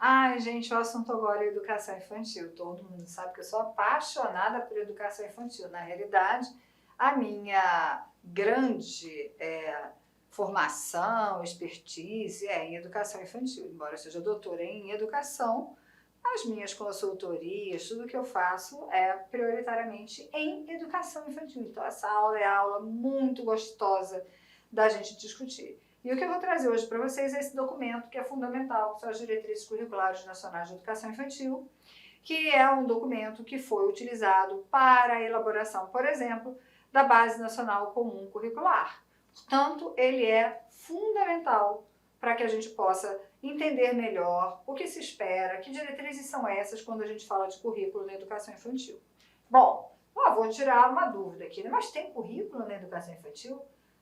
Ai, gente, o assunto agora é educação infantil. Todo mundo sabe que eu sou apaixonada por educação infantil. Na realidade, a minha grande formação, expertise é em educação infantil. Embora eu seja doutora em educação, as minhas consultorias, tudo que eu faço é prioritariamente em educação infantil. Então, essa aula é aula muito gostosa da gente discutir. E o que eu vou trazer hoje para vocês é esse documento que é fundamental, que são as Diretrizes Curriculares Nacionais de Educação Infantil, que é um documento que foi utilizado para a elaboração, por exemplo, da Base Nacional Comum Curricular. Portanto, ele é fundamental para que a gente possa entender melhor o que se espera, que diretrizes são essas quando a gente fala de currículo na educação infantil. Bom, vou tirar uma dúvida aqui, né? Mas tem currículo na educação infantil?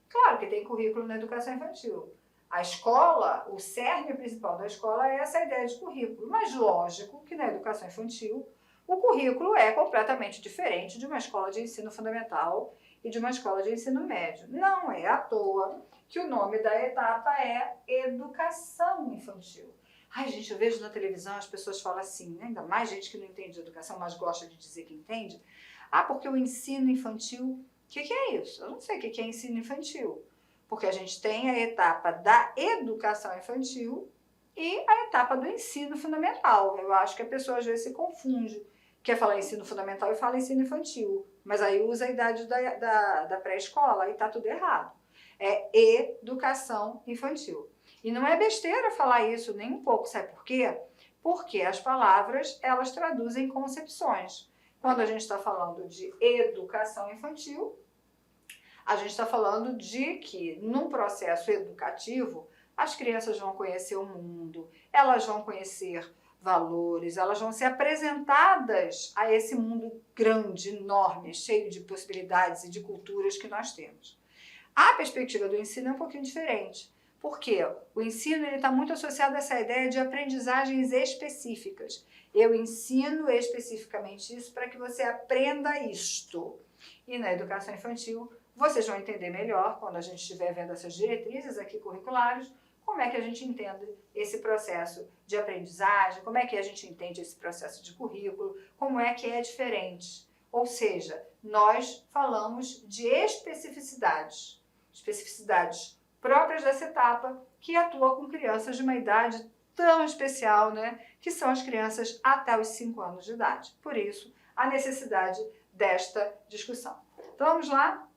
Claro que tem currículo na educação infantil. A escola, o cerne principal da escola é essa ideia de currículo, mas lógico que na educação infantil o currículo é completamente diferente de uma escola de ensino fundamental e de uma escola de ensino médio. Não é à toa que o nome da etapa é educação infantil. Ai, gente, eu vejo na televisão as pessoas falam assim, né? Ainda mais gente que não entende de educação, mas gosta de dizer que entende. Ah, porque o ensino infantil... O que é isso? Eu não sei o que é ensino infantil, porque a gente tem a etapa da educação infantil e a etapa do ensino fundamental. Eu acho que a pessoa às vezes se confunde, quer falar ensino fundamental e fala ensino infantil, mas aí usa a idade da pré-escola e tá tudo errado. É educação infantil. E não é besteira falar isso nem um pouco, sabe por quê? Porque as palavras, elas traduzem concepções. Quando a gente está falando de educação infantil, a gente está falando de que, num processo educativo, as crianças vão conhecer o mundo, elas vão conhecer valores, elas vão ser apresentadas a esse mundo grande, enorme, cheio de possibilidades e de culturas que nós temos. A perspectiva do ensino é um pouquinho diferente, porque o ensino está muito associado a essa ideia de aprendizagens específicas. Eu ensino especificamente isso para que você aprenda isto. E na educação infantil, vocês vão entender melhor, quando a gente estiver vendo essas diretrizes aqui curriculares, como é que a gente entende esse processo de aprendizagem, como é que a gente entende esse processo de currículo, como é que é diferente. Ou seja, nós falamos de especificidades próprias dessa etapa que atua com crianças de uma idade tão especial, né? Que são as crianças até os 5 anos de idade. Por isso, a necessidade desta discussão. Então vamos lá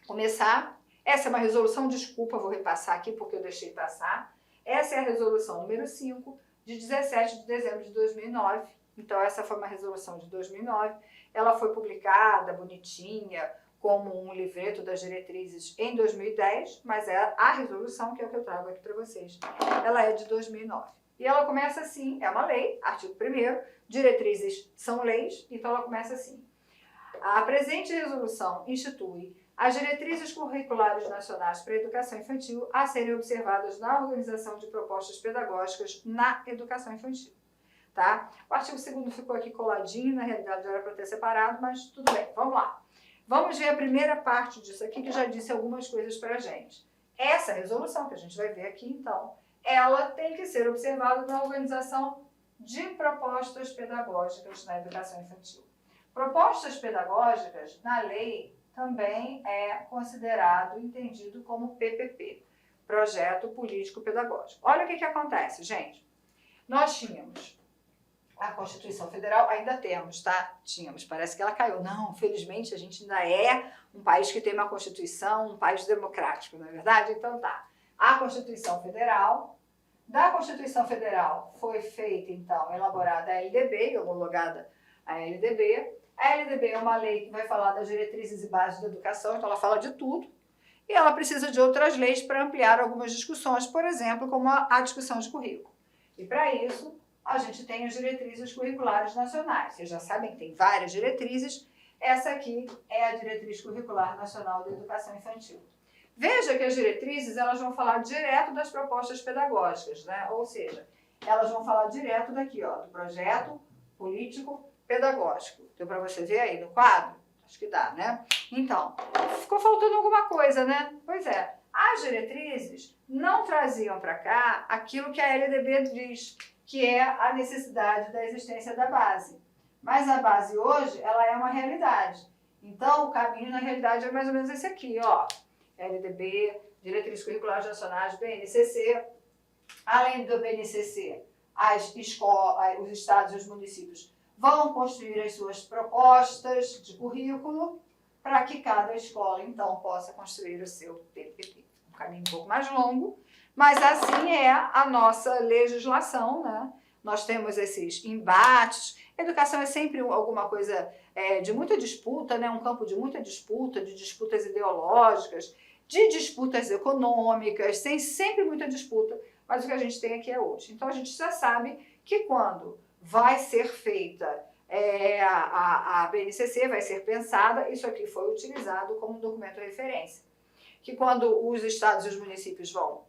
começar. Essa é uma resolução, desculpa, vou repassar aqui porque eu deixei passar. Essa é a resolução número 5, de 17 de dezembro de 2009. Então essa foi uma resolução de 2009. Ela foi publicada, bonitinha, como um livreto das diretrizes em 2010, mas é a resolução que é o que eu trago aqui para vocês. Ela é de 2009. E ela começa assim, é uma lei, artigo 1º, diretrizes são leis, então ela começa assim. A presente resolução institui as diretrizes curriculares nacionais para a educação infantil a serem observadas na organização de propostas pedagógicas na educação infantil. Tá? O artigo 2º ficou aqui coladinho, na realidade era para ter separado, mas tudo bem, vamos lá. Vamos ver a primeira parte disso aqui, que já disse algumas coisas para a gente. Essa resolução que a gente vai ver aqui, então, ela tem que ser observada na organização de propostas pedagógicas na educação infantil. Propostas pedagógicas, na lei, também é considerado, entendido como PPP, Projeto Político Pedagógico. Olha o que acontece, gente. Nós tínhamos a Constituição Federal, ainda temos, tá? Tínhamos, parece que ela caiu. Não, felizmente a gente ainda é um país que tem uma Constituição, um país democrático, não é verdade? Então tá. A Constituição Federal, da Constituição Federal foi feita, então, elaborada a LDB, homologada a LDB. A LDB é uma lei que vai falar das diretrizes e bases da educação, então ela fala de tudo. E ela precisa de outras leis para ampliar algumas discussões, por exemplo, como a discussão de currículo. E para isso, a gente tem as diretrizes curriculares nacionais. Vocês já sabem que tem várias diretrizes. Essa aqui é a Diretriz Curricular Nacional da Educação Infantil. Veja que as diretrizes, elas vão falar direto das propostas pedagógicas, né? Ou seja, elas vão falar direto daqui, ó, do projeto político pedagógico. Deu para você ver aí no quadro? Acho que dá, né? Então, ficou faltando alguma coisa, né? Pois é, as diretrizes não traziam para cá aquilo que a LDB diz, que é a necessidade da existência da base. Mas a base hoje, ela é uma realidade. Então, o caminho, na realidade, é mais ou menos esse aqui, ó. LDB, Diretrizes Curriculares Nacionais, BNCC. Além do BNCC, as escolas, os estados e os municípios vão construir as suas propostas de currículo para que cada escola, então, possa construir o seu PPP. Um caminho um pouco mais longo, mas assim é a nossa legislação, né? Nós temos esses embates. Educação é sempre alguma coisa de muita disputa, né? Um campo de muita disputa, de disputas ideológicas, de disputas econômicas, tem sempre muita disputa, mas o que a gente tem aqui é hoje. Então a gente já sabe que quando vai ser feita a BNCC, vai ser pensada, isso aqui foi utilizado como documento de referência. Que quando os estados e os municípios vão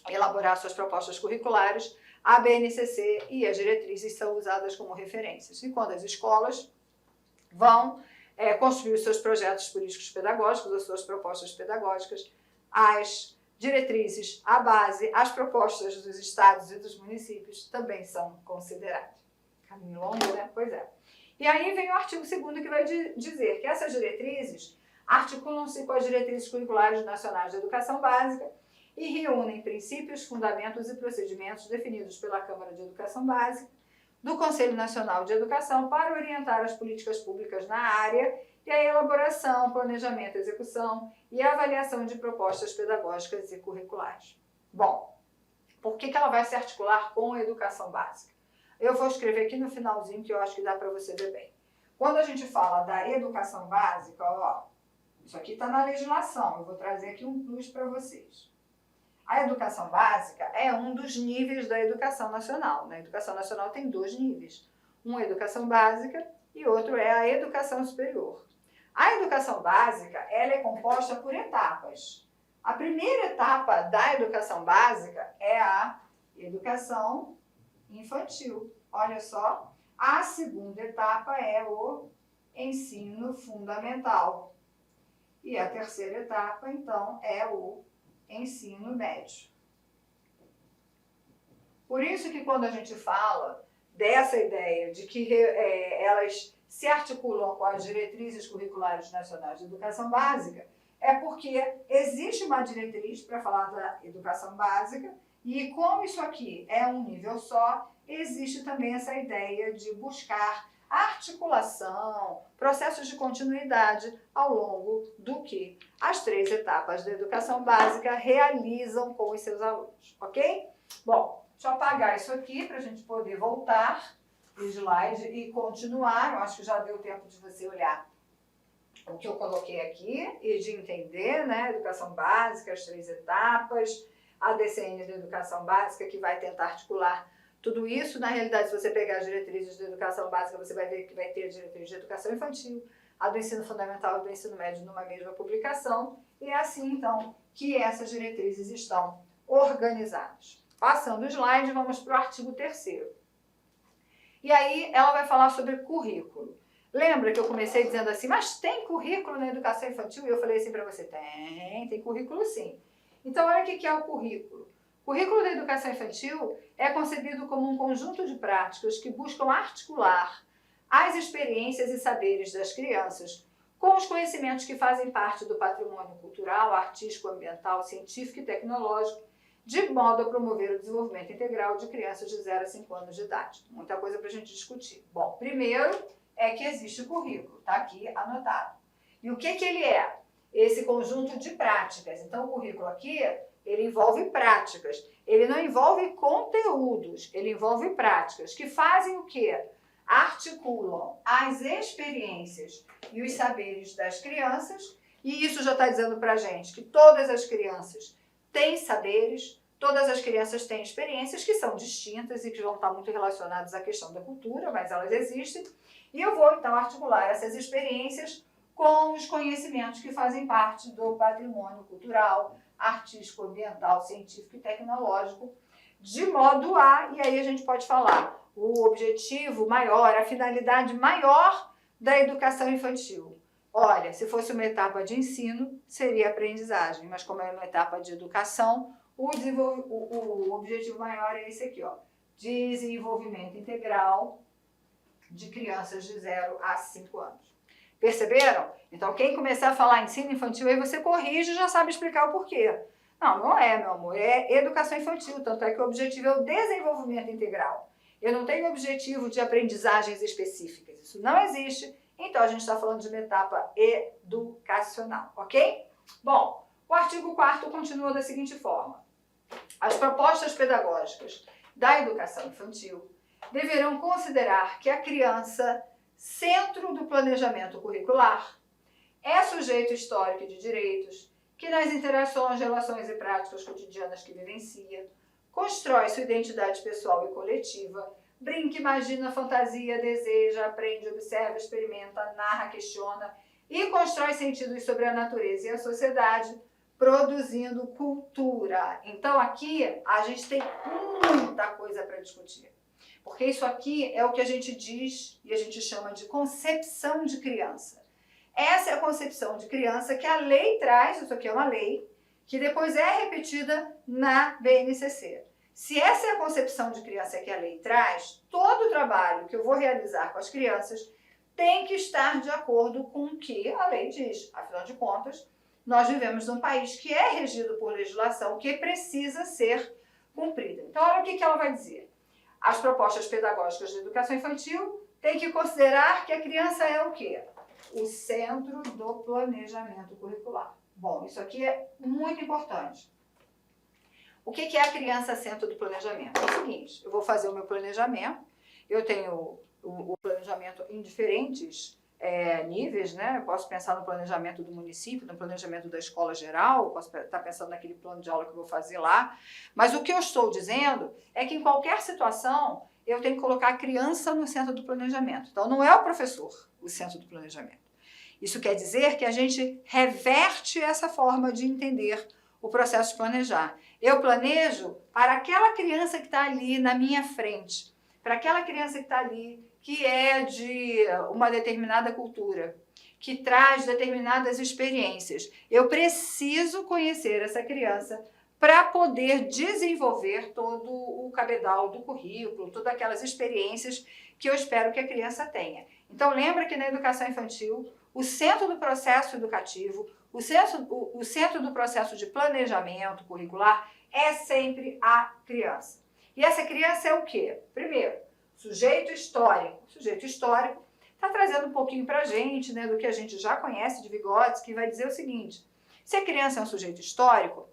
elaborar suas propostas curriculares, a BNCC e as diretrizes são usadas como referências. E quando as escolas vão construir os seus projetos políticos pedagógicos, as suas propostas pedagógicas, as diretrizes, a base, as propostas dos estados e dos municípios também são consideradas. Caminho longo, né? Pois é. E aí vem o artigo 2º que vai dizer que essas diretrizes articulam-se com as diretrizes curriculares nacionais de educação básica e reúnem princípios, fundamentos e procedimentos definidos pela Câmara de Educação Básica, do Conselho Nacional de Educação para orientar as políticas públicas na área e a elaboração, planejamento, execução e avaliação de propostas pedagógicas e curriculares. Bom, por que ela vai se articular com a educação básica? Eu vou escrever aqui no finalzinho que eu acho que dá para você ver bem. Quando a gente fala da educação básica, ó, isso aqui está na legislação, eu vou trazer aqui um plus para vocês. A educação básica é um dos níveis da educação nacional. Na educação nacional tem 2 níveis. Um é a educação básica e outro é a educação superior. A educação básica ela é composta por etapas. A primeira etapa da educação básica é a educação infantil. Olha só. A segunda etapa é o ensino fundamental. E a terceira etapa, então, é o ensino médio. Por isso que quando a gente fala dessa ideia de que elas se articulam com as diretrizes curriculares nacionais de educação básica, é porque existe uma diretriz para falar da educação básica e como isso aqui é um nível só, existe também essa ideia de buscar articulação, processos de continuidade ao longo do que as 3 etapas da educação básica realizam com os seus alunos, ok? Bom, deixa eu apagar isso aqui para a gente poder voltar o slide e continuar. Eu acho que já deu tempo de você olhar o que eu coloquei aqui e de entender, né? Educação básica, as 3 etapas, a DCN da educação básica que vai tentar articular tudo isso. Na realidade, se você pegar as diretrizes da educação básica, você vai ver que vai ter a diretriz de educação infantil, a do ensino fundamental e do ensino médio numa mesma publicação. E é assim, então, que essas diretrizes estão organizadas. Passando o slide, vamos para o artigo 3º. E aí, ela vai falar sobre currículo. Lembra que eu comecei dizendo assim, mas tem currículo na educação infantil? E eu falei assim para você, tem currículo sim. Então, olha o que é o currículo. O currículo da educação infantil é concebido como um conjunto de práticas que buscam articular as experiências e saberes das crianças com os conhecimentos que fazem parte do patrimônio cultural, artístico, ambiental, científico e tecnológico, de modo a promover o desenvolvimento integral de crianças de 0 a 5 anos de idade. Muita coisa para a gente discutir. Bom, primeiro é que existe o currículo, está aqui anotado. E o que ele é? Esse conjunto de práticas. Então, o currículo aqui, ele envolve práticas. Ele não envolve conteúdos, ele envolve práticas que fazem o quê? Articulam as experiências e os saberes das crianças, e isso já está dizendo para a gente que todas as crianças têm saberes, todas as crianças têm experiências que são distintas e que vão estar muito relacionadas à questão da cultura, mas elas existem, e eu vou então articular essas experiências com os conhecimentos que fazem parte do patrimônio cultural, artístico, ambiental, científico e tecnológico, de modo a, e aí a gente pode falar, o objetivo maior, a finalidade maior da educação infantil. Olha, se fosse uma etapa de ensino, seria aprendizagem, mas como é uma etapa de educação, o objetivo maior é esse aqui, ó, desenvolvimento integral de crianças de 0 a 5 anos. Perceberam? Então, quem começar a falar ensino infantil, aí você corrige e já sabe explicar o porquê. Não é, meu amor, é educação infantil, tanto é que o objetivo é o desenvolvimento integral. Eu não tenho objetivo de aprendizagens específicas, isso não existe, então a gente está falando de uma etapa educacional, ok? Bom, o artigo 4º continua da seguinte forma. As propostas pedagógicas da educação infantil deverão considerar que a criança, centro do planejamento curricular, é sujeito histórico e de direitos, que nas interações, relações e práticas cotidianas que vivencia, constrói sua identidade pessoal e coletiva, brinca, imagina, fantasia, deseja, aprende, observa, experimenta, narra, questiona e constrói sentidos sobre a natureza e a sociedade, produzindo cultura. Então aqui a gente tem muita coisa para discutir. Porque isso aqui é o que a gente diz e a gente chama de concepção de criança. Essa é a concepção de criança que a lei traz, isso aqui é uma lei, que depois é repetida na BNCC. Se essa é a concepção de criança que a lei traz, todo o trabalho que eu vou realizar com as crianças tem que estar de acordo com o que a lei diz. Afinal de contas, nós vivemos num país que é regido por legislação que precisa ser cumprida. Então, olha o que ela vai dizer. As propostas pedagógicas de educação infantil têm que considerar que a criança é o quê? O centro do planejamento curricular. Bom, isso aqui é muito importante. O que é a criança centro do planejamento? É o seguinte, eu vou fazer o meu planejamento, eu tenho o planejamento em diferentes níveis, né? Eu posso pensar no planejamento do município, no planejamento da escola geral, eu posso estar pensando naquele plano de aula que eu vou fazer lá, mas o que eu estou dizendo é que em qualquer situação eu tenho que colocar a criança no centro do planejamento. Então não é o professor o centro do planejamento. Isso quer dizer que a gente reverte essa forma de entender o processo de planejar. Eu planejo para aquela criança que está ali na minha frente, para aquela criança que está ali, que é de uma determinada cultura, que traz determinadas experiências. Eu preciso conhecer essa criança para poder desenvolver todo o cabedal do currículo, todas aquelas experiências que eu espero que a criança tenha. Então lembra que na educação infantil, o centro do processo educativo, o centro do processo de planejamento curricular é sempre a criança. E essa criança é o quê? Primeiro, sujeito histórico. O sujeito histórico está trazendo um pouquinho para a gente, né, do que a gente já conhece de Vygotsky, que vai dizer o seguinte: se a criança é um sujeito histórico,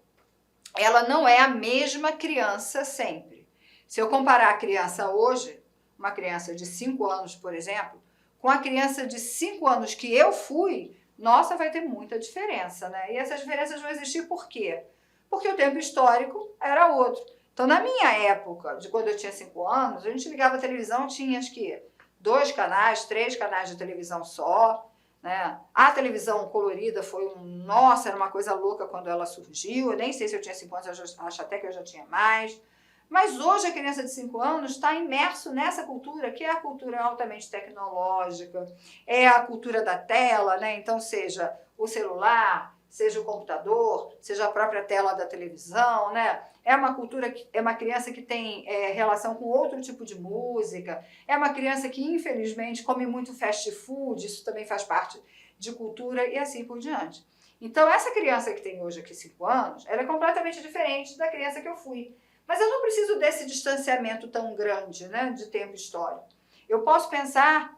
ela não é a mesma criança sempre. Se eu comparar a criança hoje, uma criança de 5 anos, por exemplo, com a criança de 5 anos que eu fui, nossa, vai ter muita diferença, né? E essas diferenças vão existir por quê? Porque o tempo histórico era outro. Então, na minha época, de quando eu tinha 5 anos, a gente ligava a televisão, tinha acho que 2 canais, 3 canais de televisão só, né? A televisão colorida foi nossa, era uma coisa louca quando ela surgiu. Eu nem sei se eu tinha 5 anos, eu acho até que eu já tinha mais. Mas hoje a criança de 5 anos está imerso nessa cultura, que é a cultura altamente tecnológica, é a cultura da tela, né? Então, seja o celular, seja o computador, seja a própria tela da televisão, né? É uma cultura, é uma criança que tem relação com outro tipo de música, é uma criança que, infelizmente, come muito fast food, isso também faz parte de cultura e assim por diante. Então, essa criança que tem hoje aqui 5 anos, ela é completamente diferente da criança que eu fui. Mas eu não preciso desse distanciamento tão grande, né, de tempo histórico. Eu posso pensar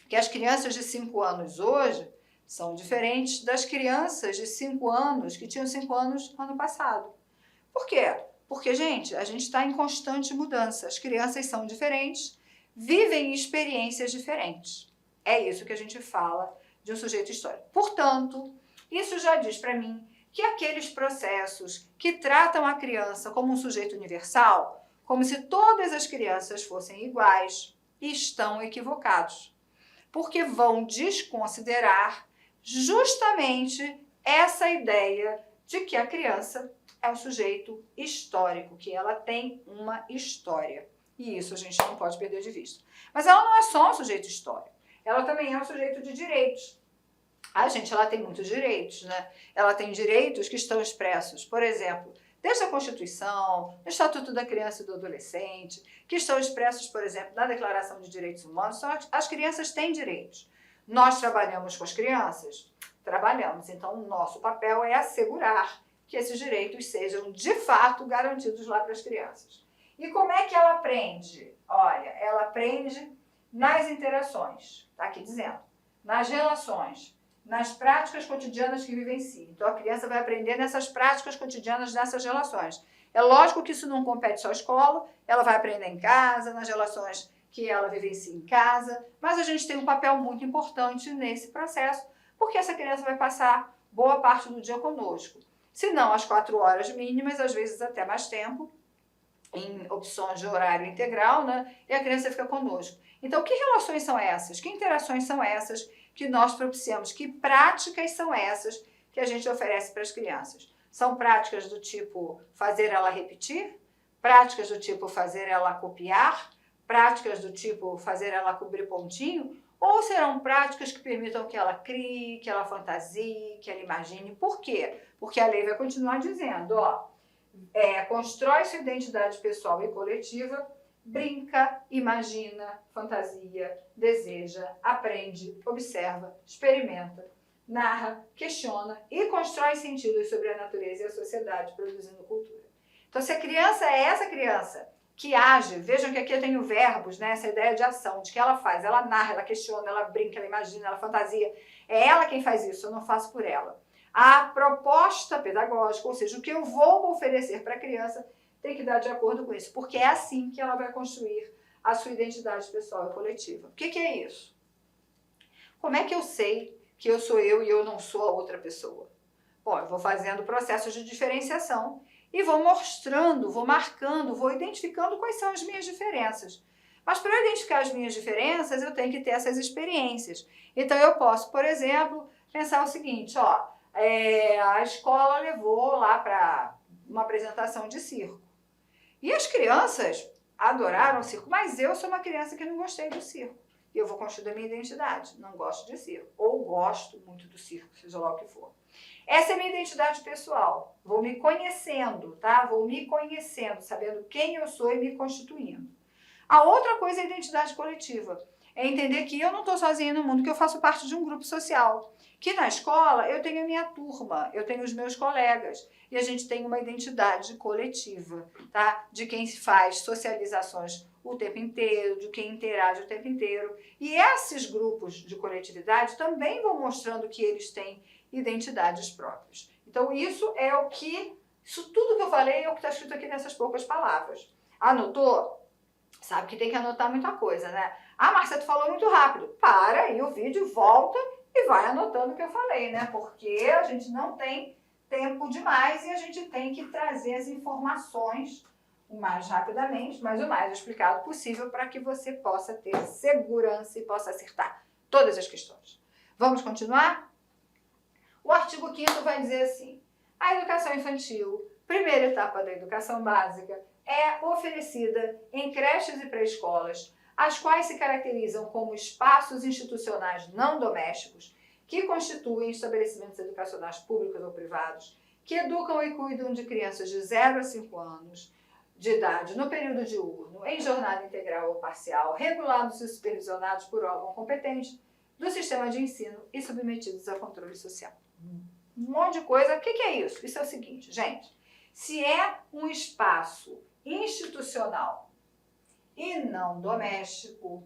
que as crianças de 5 anos hoje são diferentes das crianças de 5 anos que tinham 5 anos ano passado. Por quê? Porque, gente, a gente está em constante mudança. As crianças são diferentes, vivem experiências diferentes. É isso que a gente fala de um sujeito histórico. Portanto, isso já diz para mim que aqueles processos que tratam a criança como um sujeito universal, como se todas as crianças fossem iguais, estão equivocados, porque vão desconsiderar justamente essa ideia de que a criança é um sujeito histórico, que ela tem uma história. E isso a gente não pode perder de vista. Mas ela não é só um sujeito histórico, ela também é um sujeito de direitos. A gente, ela tem muitos direitos, né? Ela tem direitos que estão expressos, por exemplo, desde a Constituição, no Estatuto da Criança e do Adolescente, que estão expressos, por exemplo, na Declaração de Direitos Humanos. Então, as crianças têm direitos. Nós trabalhamos com as crianças? Trabalhamos. Então, o nosso papel é assegurar que esses direitos sejam, de fato, garantidos lá para as crianças. E como é que ela aprende? Olha, ela aprende nas interações, está aqui dizendo, nas relações, nas práticas cotidianas que vivencia. Então, a criança vai aprender nessas práticas cotidianas, nessas relações. É lógico que isso não compete só à escola, ela vai aprender em casa, nas relações que ela vivencia em casa, mas a gente tem um papel muito importante nesse processo, porque essa criança vai passar boa parte do dia conosco. Se não, as 4 horas mínimas, às vezes até mais tempo, em opções de horário integral, né? E a criança fica conosco. Então, que relações são essas? Que interações são essas que nós propiciamos? Que práticas são essas que a gente oferece para as crianças? São práticas do tipo fazer ela repetir? Práticas do tipo fazer ela copiar? Práticas do tipo fazer ela cobrir pontinho? Ou serão práticas que permitam que ela crie, que ela fantasie, que ela imagine? Por quê? Porque a lei vai continuar dizendo, ó, constrói sua identidade pessoal e coletiva, brinca, imagina, fantasia, deseja, aprende, observa, experimenta, narra, questiona e constrói sentidos sobre a natureza e a sociedade, produzindo cultura. Então, se a criança é essa criança que age, vejam que aqui eu tenho verbos, né? Essa ideia de ação, de que ela faz, ela narra, ela questiona, ela brinca, ela imagina, ela fantasia. É ela quem faz isso, eu não faço por ela. A proposta pedagógica, ou seja, o que eu vou oferecer para a criança, tem que dar de acordo com isso, porque é assim que ela vai construir a sua identidade pessoal e coletiva. O que é isso? Como é que eu sei que eu sou eu e eu não sou a outra pessoa? Bom, eu vou fazendo processos de diferenciação e vou mostrando, vou marcando, vou identificando quais são as minhas diferenças. Mas para eu identificar as minhas diferenças, eu tenho que ter essas experiências. Então eu posso, por exemplo, pensar o seguinte, ó, a escola levou lá para uma apresentação de circo. E as crianças adoraram o circo, mas eu sou uma criança que não gostei do circo. E eu vou construir a minha identidade, não gosto de circo. Ou gosto muito do circo, seja lá o que for. Essa é a minha identidade pessoal. Vou me conhecendo, tá? Vou me conhecendo, sabendo quem eu sou e me constituindo. A outra coisa é a identidade coletiva. É entender que eu não estou sozinha no mundo, que eu faço parte de um grupo social. Que na escola eu tenho a minha turma, eu tenho os meus colegas. E a gente tem uma identidade coletiva, tá? De quem faz socializações o tempo inteiro, de quem interage o tempo inteiro. E esses grupos de coletividade também vão mostrando que eles têm identidades próprias. Então isso tudo que eu falei é o que está escrito aqui nessas poucas palavras. Anotou? Sabe que tem que anotar muita coisa, né? Ah, Márcia, tu falou muito rápido. Para aí o vídeo, volta e vai anotando o que eu falei, né? Porque a gente não tem tempo demais e a gente tem que trazer as informações o mais rapidamente, mas o mais explicado possível para que você possa ter segurança e possa acertar todas as questões. Vamos continuar? O artigo 5º vai dizer assim, a educação infantil, primeira etapa da educação básica, é oferecida em creches e pré-escolas, as quais se caracterizam como espaços institucionais não domésticos, que constituem estabelecimentos educacionais públicos ou privados, que educam e cuidam de crianças de 0 a 5 anos de idade no período diurno, em jornada integral ou parcial, regulados e supervisionados por órgão competente do sistema de ensino e submetidos a controle social. Um monte de coisa. O que é isso? Isso é o seguinte, gente. Se é um espaço institucional e não doméstico,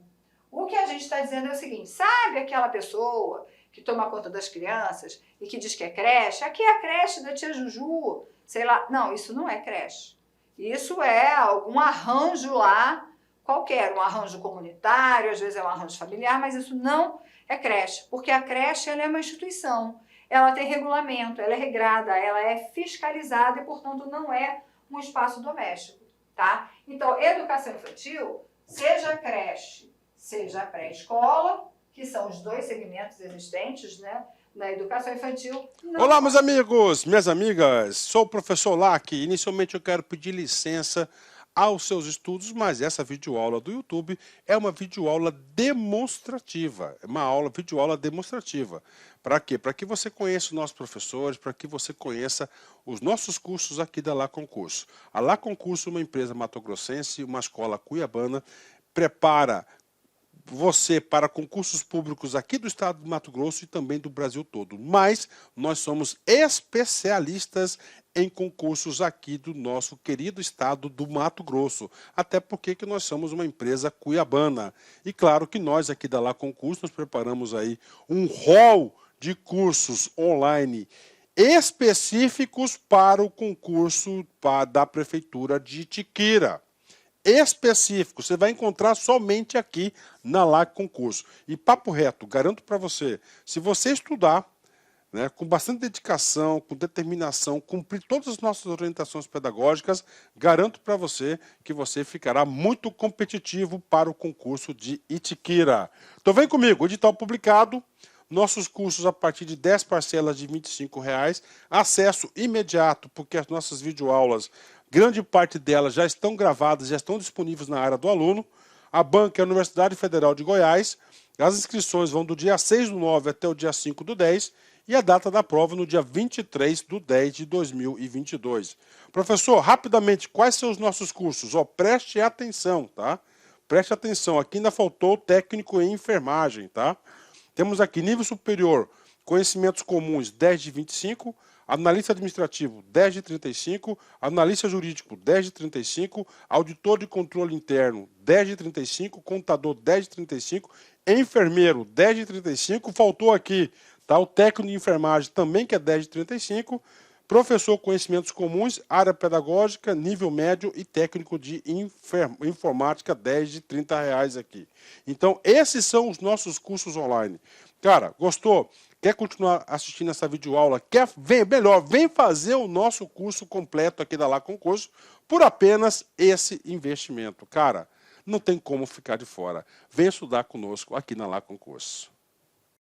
o que a gente está dizendo é o seguinte, sabe aquela pessoa que toma conta das crianças e que diz que é creche? Aqui é a creche da tia Juju, sei lá. Não, isso não é creche. Isso é algum arranjo lá, qualquer, um arranjo comunitário, às vezes é um arranjo familiar, mas isso não é creche, porque a creche ela é uma instituição, ela tem regulamento, ela é regrada, ela é fiscalizada e, portanto, não é um espaço doméstico, tá? Então, educação infantil, seja creche, seja pré-escola, que são os dois segmentos existentes, né, na educação infantil. Olá, meus amigos, minhas amigas, sou o professor Lac. Inicialmente eu quero pedir licença aos seus estudos, mas essa videoaula do YouTube é uma videoaula demonstrativa, é uma videoaula demonstrativa. Para quê? Para que você conheça os nossos professores, para que você conheça os nossos cursos aqui da Lá Concurso. A Lá Concurso é uma empresa matogrossense, uma escola cuiabana, prepara você para concursos públicos aqui do estado do Mato Grosso e também do Brasil todo. Mas nós somos especialistas em concursos aqui do nosso querido estado do Mato Grosso. Até porque que nós somos uma empresa cuiabana. E claro que nós aqui da Lá Concurso, nós preparamos aí um hall de cursos online específicos para o concurso da Prefeitura de Itiquira. Específico, você vai encontrar somente aqui na Lá Concurso. E papo reto, garanto para você, se você estudar, né, com bastante dedicação, com determinação, cumprir todas as nossas orientações pedagógicas, garanto para você que você ficará muito competitivo para o concurso de Itiquira. Então vem comigo, edital publicado, nossos cursos a partir de 10 parcelas de R$ 25,00, acesso imediato, porque as nossas videoaulas, grande parte delas já estão gravadas, já estão disponíveis na área do aluno. A banca é a Universidade Federal de Goiás. As inscrições vão do dia 6/9 até o dia 5/10 e a data da prova no dia 23/10 de 2022. Professor, rapidamente, quais são os nossos cursos? Preste atenção, tá? Preste atenção, aqui ainda faltou o técnico em enfermagem, tá? Temos aqui nível superior, conhecimentos comuns 10 de 25, analista administrativo 10 de 35, analista jurídico 10 de 35, auditor de controle interno 10 de 35, contador 10 de 35, enfermeiro 10 de 35, faltou aqui, tá, o técnico de enfermagem também que é 10 de 35, professor conhecimentos comuns, área pedagógica, nível médio e técnico de informática, 10 de R$ 30 aqui. Então, esses são os nossos cursos online. Cara, gostou? Quer continuar assistindo essa videoaula? Vem fazer o nosso curso completo aqui da Lá Concurso por apenas esse investimento. Cara, não tem como ficar de fora. Vem estudar conosco aqui na Lá Concurso.